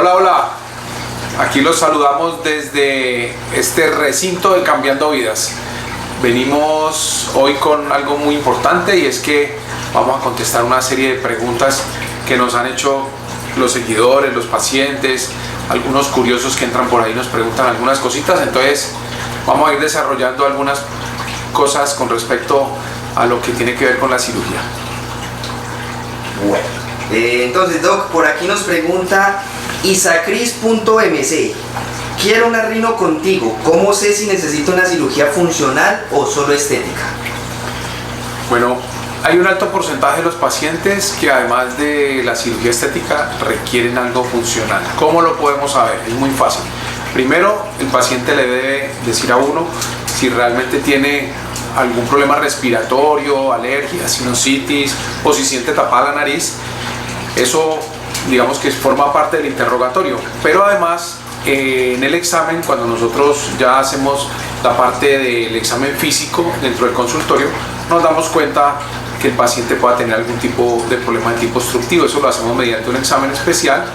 Hola, hola. Aquí los saludamos desde este recinto de Cambiando Vidas. Venimos hoy con algo muy importante y es que vamos a contestar una serie de preguntas que nos han hecho los seguidores, los pacientes, algunos curiosos que entran por ahí nos preguntan algunas cositas. Entonces vamos a ir desarrollando algunas cosas con respecto a lo que tiene que ver con la cirugía. Bueno, entonces Doc, por aquí nos pregunta isacris.mc: quiero una rino contigo, ¿cómo sé si necesito una cirugía funcional o solo estética? Bueno, hay un alto porcentaje de los pacientes que además de la cirugía estética requieren algo funcional. ¿Cómo lo podemos saber? Es muy fácil. Primero, el paciente le debe decir a uno si realmente tiene algún problema respiratorio, alergia, sinusitis o si siente tapada la nariz. Eso, digamos que forma parte del interrogatorio, pero además en el examen, cuando nosotros ya hacemos la parte del examen físico dentro del consultorio, nos damos cuenta que el paciente pueda tener algún tipo de problema de tipo obstructivo. Eso lo hacemos mediante un examen especial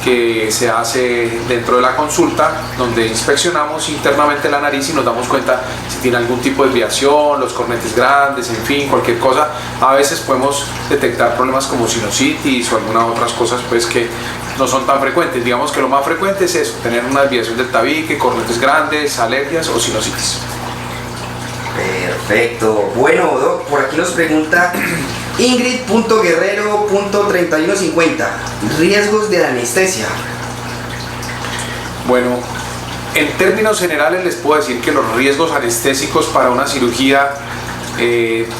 que se hace dentro de la consulta, donde inspeccionamos internamente la nariz y nos damos cuenta si tiene algún tipo de desviación, los cornetes grandes, en fin, cualquier cosa. A veces podemos detectar problemas como sinusitis o algunas otras cosas pues que no son tan frecuentes. Digamos que lo más frecuente es eso, tener una desviación del tabique, cornetes grandes, alergias o sinusitis. Perfecto. Bueno, Doc, por aquí nos pregunta Ingrid.guerrero.3150: riesgos de la anestesia. Bueno, en términos generales les puedo decir que los riesgos anestésicos para una cirugía,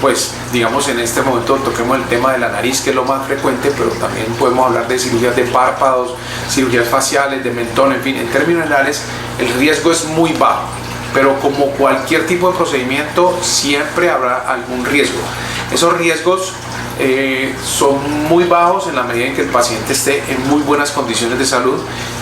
pues digamos en este momento toquemos el tema de la nariz, que es lo más frecuente, pero también podemos hablar de cirugías de párpados, cirugías faciales, de mentón, en fin, en términos generales el riesgo es muy bajo. Pero como cualquier tipo de procedimiento, siempre habrá algún riesgo. Esos riesgos son muy bajos en la medida en que el paciente esté en muy buenas condiciones de salud,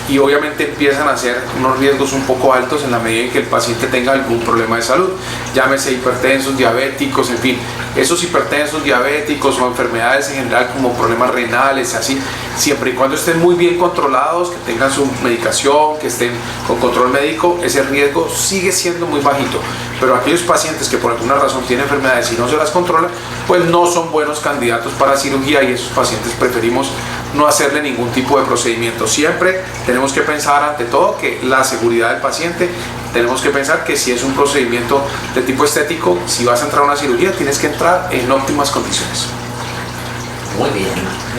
y obviamente empiezan a ser unos riesgos un poco altos en la medida en que el paciente tenga algún problema de salud, llámese hipertensos, diabéticos, en fin, esos hipertensos, diabéticos o enfermedades en general como problemas renales, así, siempre y cuando estén muy bien controlados, que tengan su medicación, que estén con control médico, ese riesgo sigue siendo muy bajito. Pero aquellos pacientes que por alguna razón tienen enfermedades y no se las controlan, pues no son buenos candidatos para cirugía, y esos pacientes preferimos no hacerle ningún tipo de procedimiento. Siempre tenemos que pensar ante todo que la seguridad del paciente, tenemos que pensar que si es un procedimiento de tipo estético, si vas a entrar a una cirugía tienes que entrar en óptimas condiciones. Muy bien.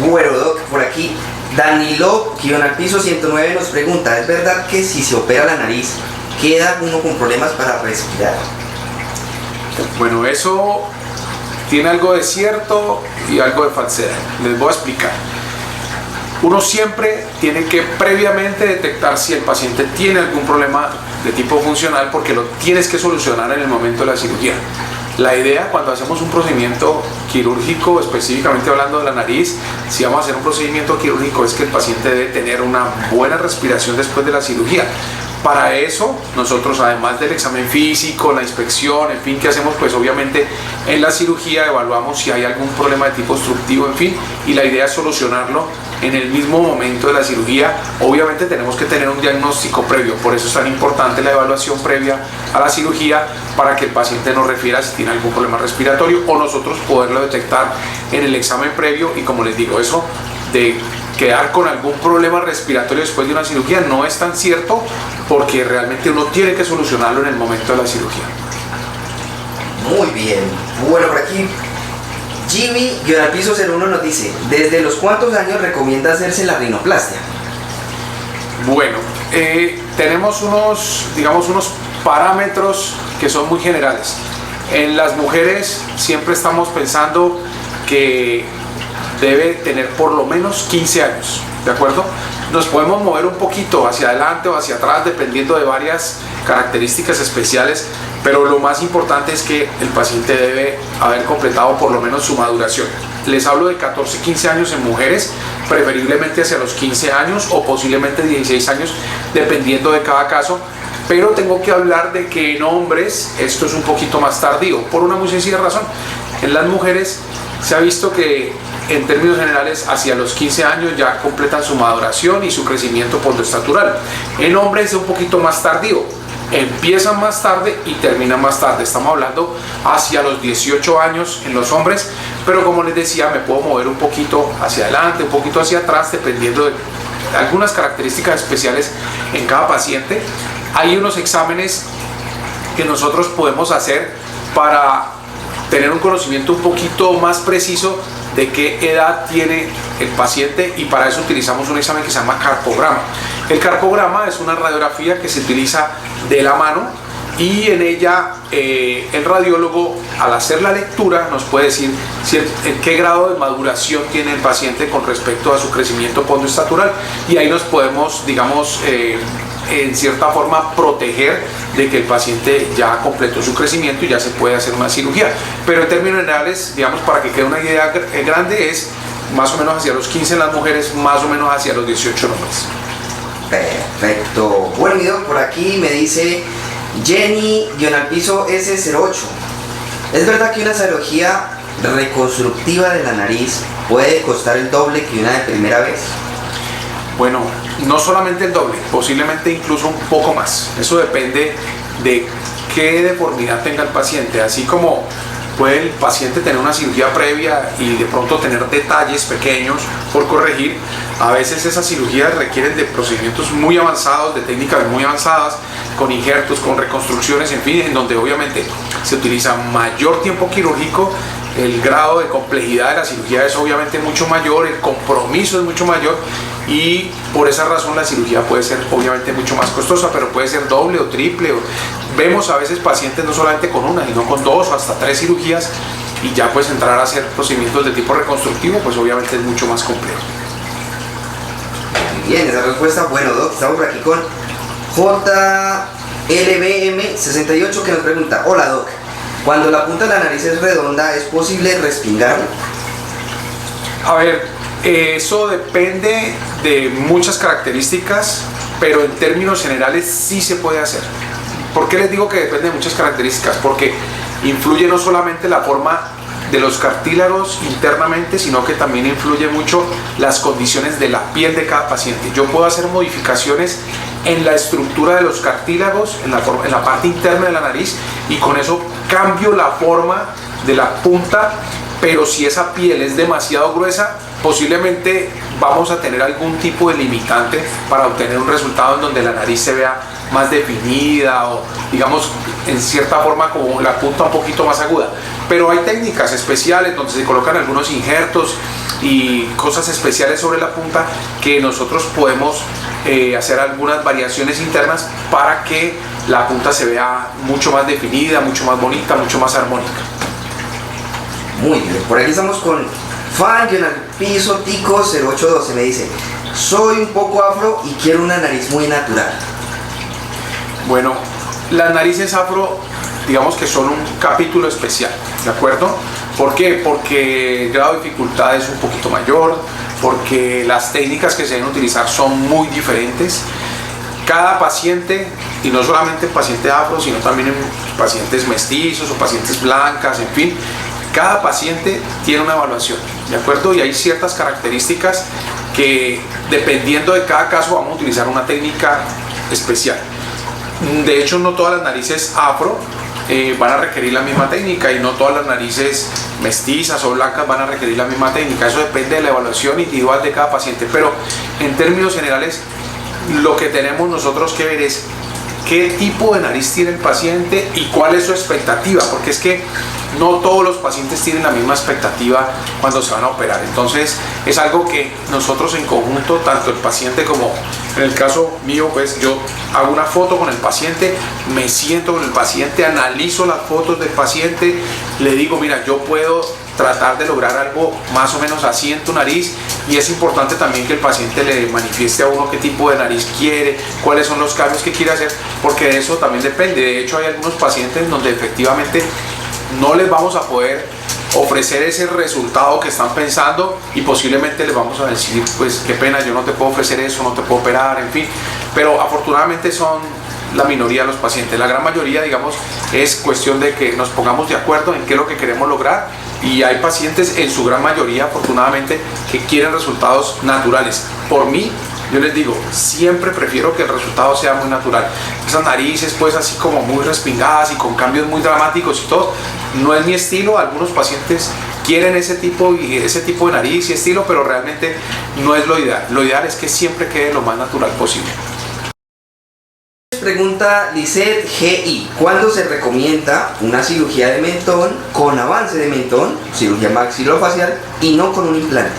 Bueno, Doc, por aquí Danilo-109 nos pregunta: ¿es verdad que si se opera la nariz queda uno con problemas para respirar? Bueno, eso tiene algo de cierto y algo de falsedad. Les voy a explicar. Uno siempre tiene que previamente detectar si el paciente tiene algún problema de tipo funcional, porque lo tienes que solucionar en el momento de la cirugía. La idea cuando hacemos un procedimiento quirúrgico, específicamente hablando de la nariz, si vamos a hacer un procedimiento quirúrgico, es que el paciente debe tener una buena respiración después de la cirugía. Para eso, nosotros, además del examen físico, la inspección, en fin, que hacemos, pues obviamente en la cirugía evaluamos si hay algún problema de tipo obstructivo, en fin, y la idea es solucionarlo en el mismo momento de la cirugía. Obviamente tenemos que tener un diagnóstico previo, por eso es tan importante la evaluación previa a la cirugía, para que el paciente nos refiera si tiene algún problema respiratorio o nosotros poderlo detectar en el examen previo. Y como les digo, eso de quedar con algún problema respiratorio después de una cirugía no es tan cierto, porque realmente uno tiene que solucionarlo en el momento de la cirugía. Muy bien. Bueno, por aquí Jimmy-01 nos dice: ¿desde los cuántos años recomienda hacerse la rinoplastia? Bueno, tenemos unos parámetros que son muy generales. En las mujeres siempre estamos pensando que debe tener por lo menos 15 años, ¿de acuerdo? Nos podemos mover un poquito hacia adelante o hacia atrás dependiendo de varias características especiales, pero lo más importante es que el paciente debe haber completado por lo menos su maduración. Les hablo de 14-15 años en mujeres, preferiblemente hacia los 15 años o posiblemente 16 años, dependiendo de cada caso. Pero tengo que hablar de que en hombres esto es un poquito más tardío, por una muy sencilla razón. En las mujeres se ha visto que en términos generales, hacia los 15 años ya completan su maduración y su crecimiento postoestatural. En hombres es un poquito más tardío, empiezan más tarde y terminan más tarde. Estamos hablando hacia los 18 años en los hombres, pero como les decía, me puedo mover un poquito hacia adelante, un poquito hacia atrás, dependiendo de algunas características especiales en cada paciente. Hay unos exámenes que nosotros podemos hacer para tener un conocimiento un poquito más preciso de qué edad tiene el paciente, y para eso utilizamos un examen que se llama carpograma. El carpograma es una radiografía que se utiliza de la mano, y en ella el radiólogo, al hacer la lectura, nos puede decir en qué grado de maduración tiene el paciente con respecto a su crecimiento postoestatural, y ahí nos podemos, digamos, en cierta forma proteger de que el paciente ya completó su crecimiento y ya se puede hacer una cirugía. Pero en términos generales, digamos, para que quede una idea grande, es más o menos hacia los 15 en las mujeres, más o menos hacia los 18 en hombres. Perfecto. Bueno, mi doc, por aquí me dice Jenny-piso S08. ¿Es verdad que una cirugía reconstructiva de la nariz puede costar el doble que una de primera vez? Bueno, no solamente el doble, posiblemente incluso un poco más. Eso depende de qué deformidad tenga el paciente. Así como puede el paciente tener una cirugía previa y de pronto tener detalles pequeños por corregir, a veces esas cirugías requieren de procedimientos muy avanzados, de técnicas muy avanzadas, con injertos, con reconstrucciones, en fin, en donde obviamente se utiliza mayor tiempo quirúrgico, el grado de complejidad de la cirugía es obviamente mucho mayor, el compromiso es mucho mayor, y por esa razón la cirugía puede ser obviamente mucho más costosa, pero puede ser doble o triple. Vemos a veces pacientes no solamente con una, sino con 2 o hasta 3 cirugías, y ya pues entrar a hacer procedimientos de tipo reconstructivo pues obviamente es mucho más complejo. Muy bien, esa respuesta. Bueno, doc, estamos por aquí con JLBM68, que nos pregunta: hola doc, cuando la punta de la nariz es redonda, ¿es posible respingarla? A ver, eso depende de muchas características, pero en términos generales sí se puede hacer. ¿Por qué les digo que depende de muchas características? Porque influye no solamente la forma de los cartílagos internamente, sino que también influye mucho las condiciones de la piel de cada paciente. Yo puedo hacer modificaciones en la estructura de los cartílagos, en la parte interna de la nariz, y con eso cambio la forma de la punta, pero si esa piel es demasiado gruesa, posiblemente vamos a tener algún tipo de limitante para obtener un resultado en donde la nariz se vea más definida, o digamos en cierta forma como la punta un poquito más aguda. Pero hay técnicas especiales donde se colocan algunos injertos y cosas especiales sobre la punta, que nosotros podemos hacer algunas variaciones internas para que la punta se vea mucho más definida, mucho más bonita, mucho más armónica. Muy bien, por aquí estamos con Fan-piso Tico 0812. Me dice: soy un poco afro y quiero una nariz muy natural. Bueno, las narices afro, digamos que son un capítulo especial, ¿de acuerdo? ¿Por qué? Porque el grado de dificultad es un poquito mayor, porque las técnicas que se deben utilizar son muy diferentes. Cada paciente, y no solamente paciente afro, sino también en pacientes mestizos o pacientes blancas, en fin, cada paciente tiene una evaluación, ¿de acuerdo? Y hay ciertas características que, dependiendo de cada caso, vamos a utilizar una técnica especial. De hecho, no todas las narices afro van a requerir la misma técnica, y no todas las narices mestizas o blancas van a requerir la misma técnica. Eso depende de la evaluación individual de cada paciente, pero en términos generales lo que tenemos nosotros que ver es qué tipo de nariz tiene el paciente y cuál es su expectativa, porque es que no todos los pacientes tienen la misma expectativa cuando se van a operar. Entonces es algo que nosotros en conjunto, tanto el paciente como en el caso mío, pues yo hago una foto con el paciente, me siento con el paciente, analizo las fotos del paciente, le digo: mira, yo puedo tratar de lograr algo más o menos así en tu nariz, y es importante también que el paciente le manifieste a uno qué tipo de nariz quiere, cuáles son los cambios que quiere hacer, porque de eso también depende. De hecho, hay algunos pacientes donde efectivamente no les vamos a poder ofrecer ese resultado que están pensando, y posiblemente les vamos a decir: pues qué pena, yo no te puedo ofrecer eso, no te puedo operar, en fin. Pero afortunadamente son la minoría de los pacientes. La gran mayoría, digamos, es cuestión de que nos pongamos de acuerdo en qué es lo que queremos lograr Y hay pacientes, en su gran mayoría, afortunadamente, que quieren resultados naturales. Por mí, yo les digo, siempre prefiero que el resultado sea muy natural. Esas narices, pues, así como muy respingadas y con cambios muy dramáticos y todo, no es mi estilo. Algunos pacientes quieren ese tipo de nariz y estilo, pero realmente no es lo ideal. Lo ideal es que siempre quede lo más natural posible. Pregunta Lisette GI, ¿cuándo se recomienda una cirugía de mentón con avance de mentón, cirugía maxilofacial y no con un implante?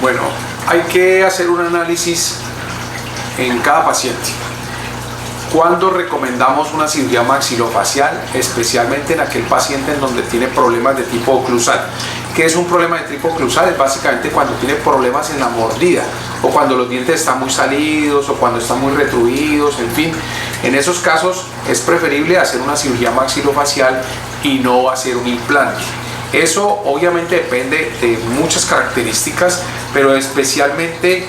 Bueno, hay que hacer un análisis en cada paciente. ¿Cuándo recomendamos una cirugía maxilofacial? Especialmente en aquel paciente en donde tiene problemas de tipo oclusal. ¿Qué es un problema de tipo oclusal? Es básicamente cuando tiene problemas en la mordida, o cuando los dientes están muy salidos, o cuando están muy retruidos, en fin. En esos casos es preferible hacer una cirugía maxilofacial y no hacer un implante. Eso obviamente depende de muchas características, pero especialmente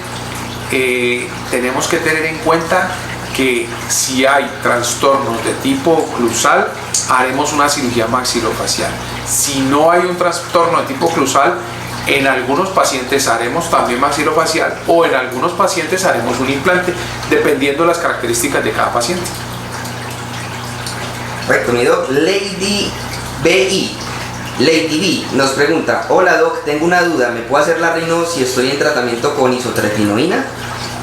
tenemos que tener en cuenta que si hay trastornos de tipo oclusal, haremos una cirugía maxilofacial. Si no hay un trastorno de tipo oclusal, en algunos pacientes haremos también maxilofacial, o en algunos pacientes haremos un implante, dependiendo de las características de cada paciente. Perfecto, mi doc. Lady B nos pregunta: hola doc, tengo una duda, ¿me puedo hacer la rino si estoy en tratamiento con isotretinoína?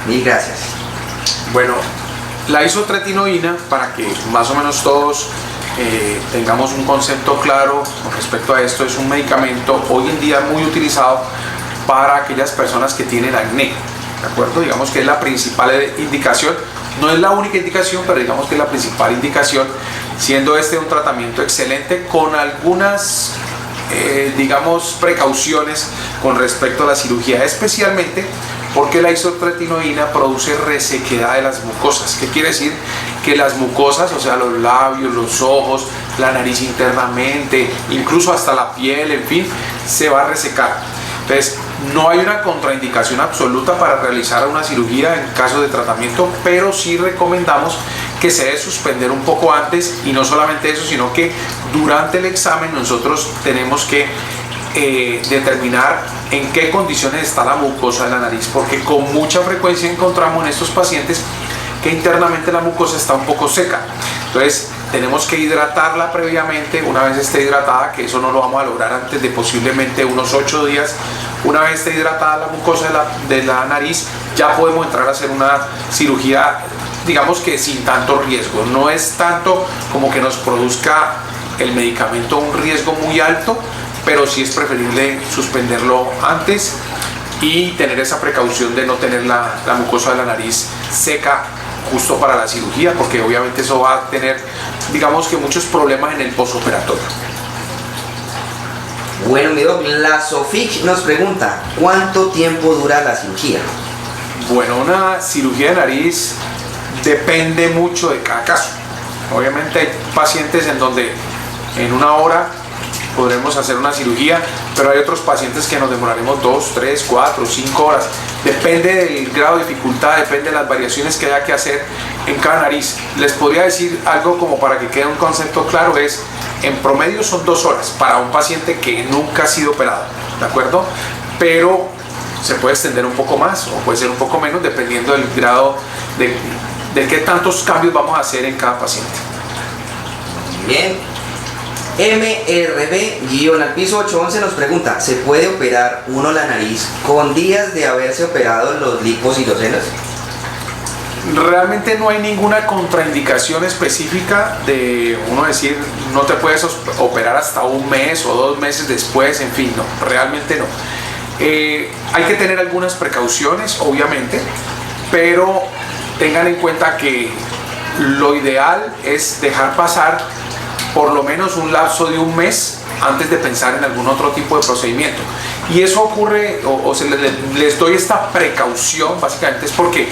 Mil gracias. Bueno, la isotretinoína, para que más o menos todos tengamos un concepto claro con respecto a esto, es un medicamento hoy en día muy utilizado para aquellas personas que tienen acné, ¿de acuerdo? Digamos que es la principal indicación, no es la única indicación, pero digamos que es la principal indicación, siendo este un tratamiento excelente con algunas digamos precauciones con respecto a la cirugía, especialmente porque la isotretinoína produce resequedad de las mucosas. ¿Qué quiere decir? Que las mucosas, o sea, los labios, los ojos, la nariz internamente, incluso hasta la piel, en fin, se va a resecar. Entonces, no hay una contraindicación absoluta para realizar una cirugía en caso de tratamiento, pero sí recomendamos que se debe suspender un poco antes, y no solamente eso, sino que durante el examen nosotros tenemos que determinar en qué condiciones está la mucosa de la nariz, porque con mucha frecuencia encontramos en estos pacientes que internamente la mucosa está un poco seca. Entonces tenemos que hidratarla previamente. Una vez esté hidratada, que eso no lo vamos a lograr antes de posiblemente unos 8 días, una vez esté hidratada la mucosa de la nariz, ya podemos entrar a hacer una cirugía, digamos que sin tanto riesgo. No es tanto como que nos produzca el medicamento un riesgo muy alto, pero sí es preferible suspenderlo antes y tener esa precaución de no tener la mucosa de la nariz seca justo para la cirugía, porque obviamente eso va a tener, digamos que, muchos problemas en el postoperatorio. Bueno, mi doc, la Sofic nos pregunta: ¿cuánto tiempo dura la cirugía? Bueno, una cirugía de nariz depende mucho de cada caso. Obviamente hay pacientes en donde en 1 hora podremos hacer una cirugía, pero hay otros pacientes que nos demoraremos 2, 3, 4, 5 horas. Depende del grado de dificultad, depende de las variaciones que haya que hacer en cada nariz. Les podría decir algo como para que quede un concepto claro: es en promedio son 2 horas para un paciente que nunca ha sido operado, ¿de acuerdo? Pero se puede extender un poco más o puede ser un poco menos, dependiendo del grado de qué tantos cambios vamos a hacer en cada paciente. Bien. MRB-811 nos pregunta: ¿se puede operar uno la nariz con días de haberse operado los lipos y los senos? Realmente no hay ninguna contraindicación específica de uno decir no te puedes operar hasta 1 mes o 2 meses después, en fin, no, realmente no. Hay que tener algunas precauciones, obviamente, pero tengan en cuenta que lo ideal es dejar pasar por lo menos un lapso de 1 mes antes de pensar en algún otro tipo de procedimiento. Y eso ocurre, les doy esta precaución, básicamente es porque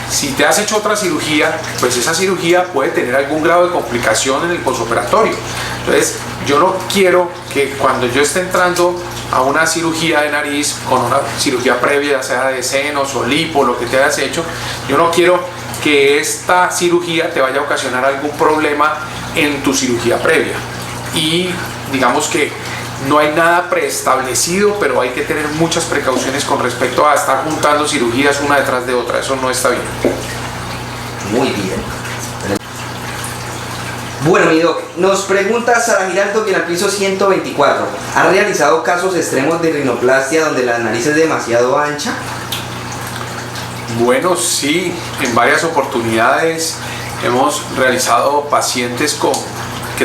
si te has hecho otra cirugía, pues esa cirugía puede tener algún grado de complicación en el postoperatorio. Entonces, yo no quiero que cuando yo esté entrando a una cirugía de nariz, con una cirugía previa, sea de senos o lipo, lo que te hayas hecho, yo no quiero que esta cirugía te vaya a ocasionar algún problema en tu cirugía previa. Y digamos que no hay nada preestablecido, pero hay que tener muchas precauciones con respecto a estar juntando cirugías una detrás de otra. Eso no está bien. Muy bien. Bueno, mi doc, nos pregunta Sara Giraldo, en el piso 124. ¿Ha realizado casos extremos de rinoplastia donde la nariz es demasiado ancha? Bueno, sí, en varias oportunidades hemos realizado pacientes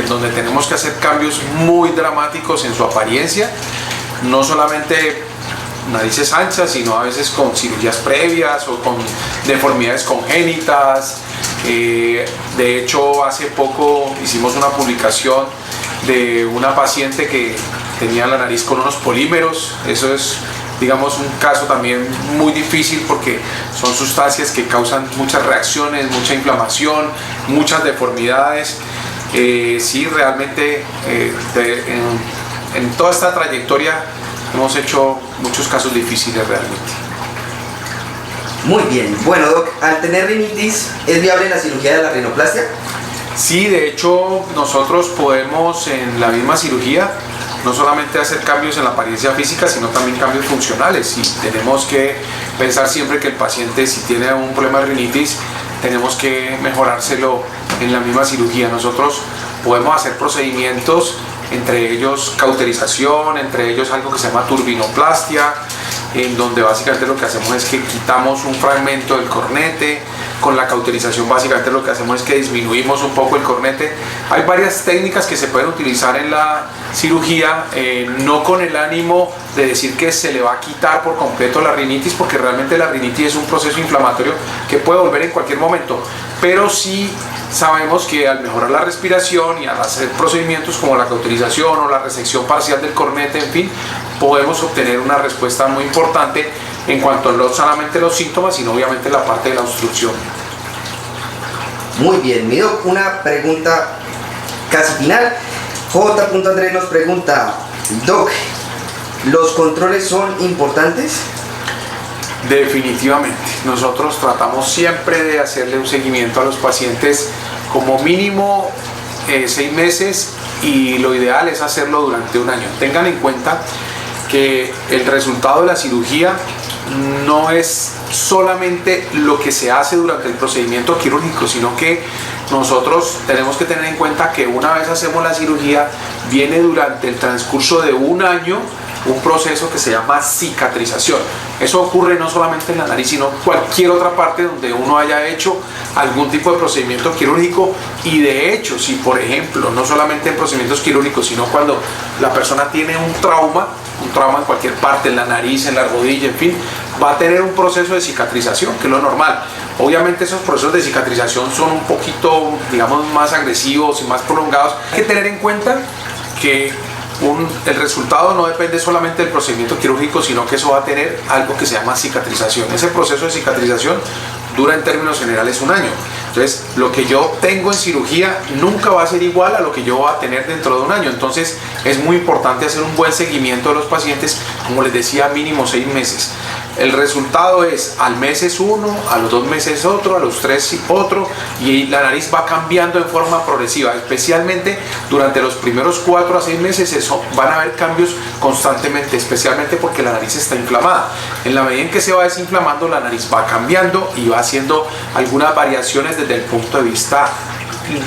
donde tenemos que hacer cambios muy dramáticos en su apariencia, no solamente narices anchas, sino a veces con cirugías previas o con deformidades congénitas. De hecho, hace poco hicimos una publicación de una paciente que tenía la nariz con unos polímeros. Eso es, digamos, un caso también muy difícil porque son sustancias que causan muchas reacciones, mucha inflamación, muchas deformidades. Sí, realmente en toda esta trayectoria hemos hecho muchos casos difíciles realmente. Muy bien. Bueno, doc, al tener rinitis, ¿es viable la cirugía de la rinoplastia? Sí, de hecho nosotros podemos en la misma cirugía no solamente hacer cambios en la apariencia física, sino también cambios funcionales, y tenemos que pensar siempre que el paciente, si tiene un problema de rinitis, tenemos que mejorárselo en la misma cirugía. Nosotros podemos hacer procedimientos, entre ellos cauterización, entre ellos algo que se llama turbinoplastia, en donde básicamente lo que hacemos es que quitamos un fragmento del cornete. Con la cauterización básicamente lo que hacemos es que disminuimos un poco el cornete. Hay varias técnicas que se pueden utilizar en la cirugía, no con el ánimo de decir que se le va a quitar por completo la rinitis, porque realmente la rinitis es un proceso inflamatorio que puede volver en cualquier momento, pero sí sabemos que al mejorar la respiración y al hacer procedimientos como la cauterización o la resección parcial del cornete, en fin, podemos obtener una respuesta muy importante en cuanto a no solamente los síntomas, sino obviamente la parte de la obstrucción. Muy bien, mi doc, una pregunta casi final. J. Andrés nos pregunta, doc, ¿los controles son importantes? Definitivamente, nosotros tratamos siempre de hacerle un seguimiento a los pacientes como mínimo 6 meses, y lo ideal es hacerlo durante un año. Tengan en cuenta que el resultado de la cirugía no es solamente lo que se hace durante el procedimiento quirúrgico, sino que nosotros tenemos que tener en cuenta que una vez hacemos la cirugía, viene durante el transcurso de un año un proceso que se llama cicatrización. Eso ocurre no solamente en la nariz, sino cualquier otra parte donde uno haya hecho algún tipo de procedimiento quirúrgico. Y de hecho, si por ejemplo, no solamente en procedimientos quirúrgicos, sino cuando la persona tiene un trauma en cualquier parte, en la nariz, en la rodilla, en fin, va a tener un proceso de cicatrización, que es lo normal. Obviamente esos procesos de cicatrización son un poquito, digamos, más agresivos y más prolongados. Hay que tener en cuenta que el resultado no depende solamente del procedimiento quirúrgico, sino que eso va a tener algo que se llama cicatrización. Ese proceso de cicatrización dura en términos generales un año. Entonces, lo que yo tengo en cirugía nunca va a ser igual a lo que yo voy a tener dentro de un año. Entonces, es muy importante hacer un buen seguimiento de los pacientes, como les decía, mínimo 6 meses. El resultado es, al mes es uno, a los 2 meses otro, a los 3 otro, y la nariz va cambiando en forma progresiva, especialmente durante los primeros 4 a 6 meses. Van a haber cambios constantemente, especialmente porque la nariz está inflamada. En la medida en que se va desinflamando, la nariz va cambiando y va haciendo algunas variaciones desde el punto de vista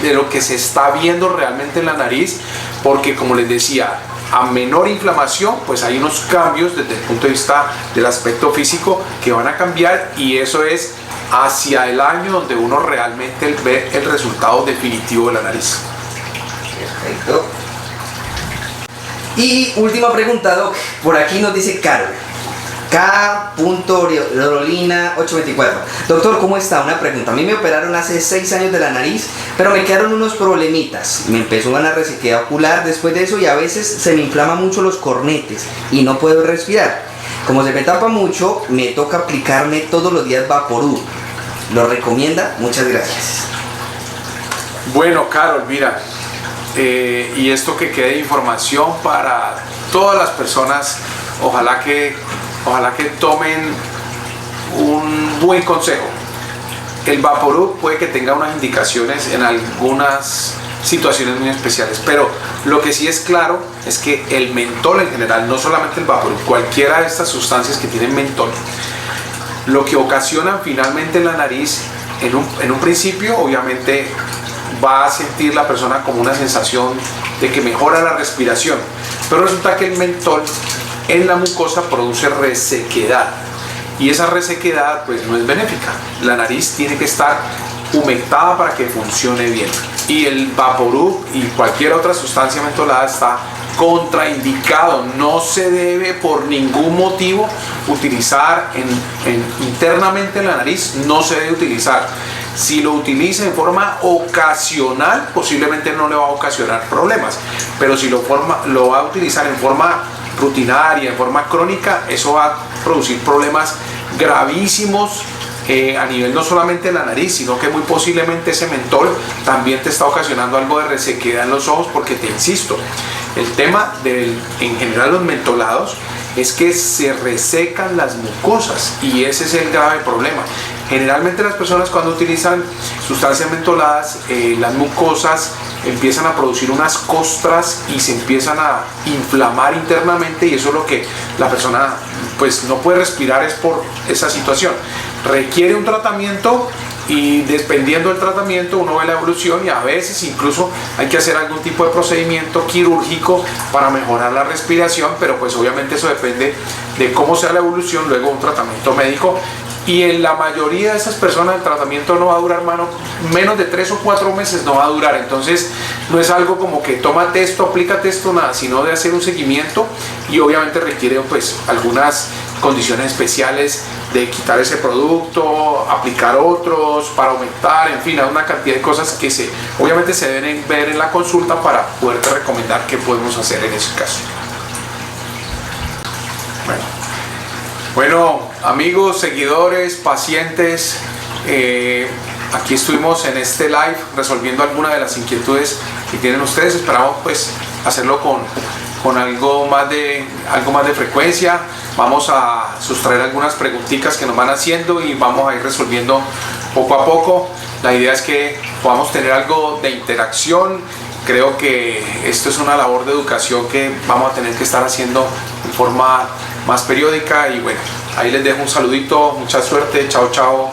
de lo que se está viendo realmente en la nariz, porque como les decía, a menor inflamación, pues hay unos cambios desde el punto de vista del aspecto físico que van a cambiar, y eso es hacia el año donde uno realmente ve el resultado definitivo de la nariz. Perfecto. Y última pregunta, doc. Por aquí nos dice Carol. K.Lorolina 824. Doctor, ¿cómo está? Una pregunta. A mí me operaron hace 6 años de la nariz, pero me quedaron unos problemitas. Me empezó una resequedad ocular después de eso, y a veces se me inflaman mucho los cornetes y no puedo respirar. Como se me tapa mucho, me toca aplicarme todos los días Vaporub. ¿Lo recomienda? Muchas gracias. Bueno, Carol, mira, y esto que quede información para todas las personas, ojalá que tomen un buen consejo. El Vaporub puede que tenga unas indicaciones en algunas situaciones muy especiales. Pero lo que sí es claro es que el mentol en general, no solamente el Vaporub, cualquiera de estas sustancias que tienen mentol, lo que ocasionan finalmente en la nariz, en un principio obviamente va a sentir la persona como una sensación de que mejora la respiración, pero resulta que el mentol en la mucosa produce resequedad, y esa resequedad pues no es benéfica. La nariz tiene que estar humectada para que funcione bien, y el Vaporub y cualquier otra sustancia mentolada está contraindicado. No se debe por ningún motivo utilizar internamente en la nariz, no se debe utilizar. Si lo utiliza en forma ocasional, posiblemente no le va a ocasionar problemas, pero si lo va a utilizar en forma rutinaria, en forma crónica, eso va a producir problemas gravísimos a nivel no solamente de la nariz, sino que muy posiblemente ese mentol también te está ocasionando algo de resequedad en los ojos, porque te insisto, el tema en general los mentolados es que se resecan las mucosas, y ese es el grave problema. Generalmente las personas cuando utilizan sustancias mentoladas, las mucosas empiezan a producir unas costras y se empiezan a inflamar internamente, y eso es lo que la persona pues no puede respirar, es por esa situación. Requiere un tratamiento, y dependiendo del tratamiento uno ve la evolución, y a veces incluso hay que hacer algún tipo de procedimiento quirúrgico para mejorar la respiración, pero pues obviamente eso depende de cómo sea la evolución, luego un tratamiento médico. Y en la mayoría de esas personas el tratamiento no va a durar menos de 3 o 4 meses, no va a durar. Entonces no es algo como que tómate esto, aplícate esto, nada, sino de hacer un seguimiento, y obviamente requiere pues algunas condiciones especiales de quitar ese producto, aplicar otros para aumentar, en fin, hay una cantidad de cosas que obviamente se deben ver en la consulta para poderte recomendar qué podemos hacer en ese caso. Bueno, amigos, seguidores, pacientes, aquí estuvimos en este live resolviendo algunas de las inquietudes que tienen ustedes. Esperamos pues hacerlo con algo más de frecuencia. Vamos a sustraer algunas preguntitas que nos van haciendo y vamos a ir resolviendo poco a poco. La idea es que podamos tener algo de interacción. Creo que esto es una labor de educación que vamos a tener que estar haciendo en forma más periódica, y bueno, ahí les dejo un saludito, mucha suerte, chao chao.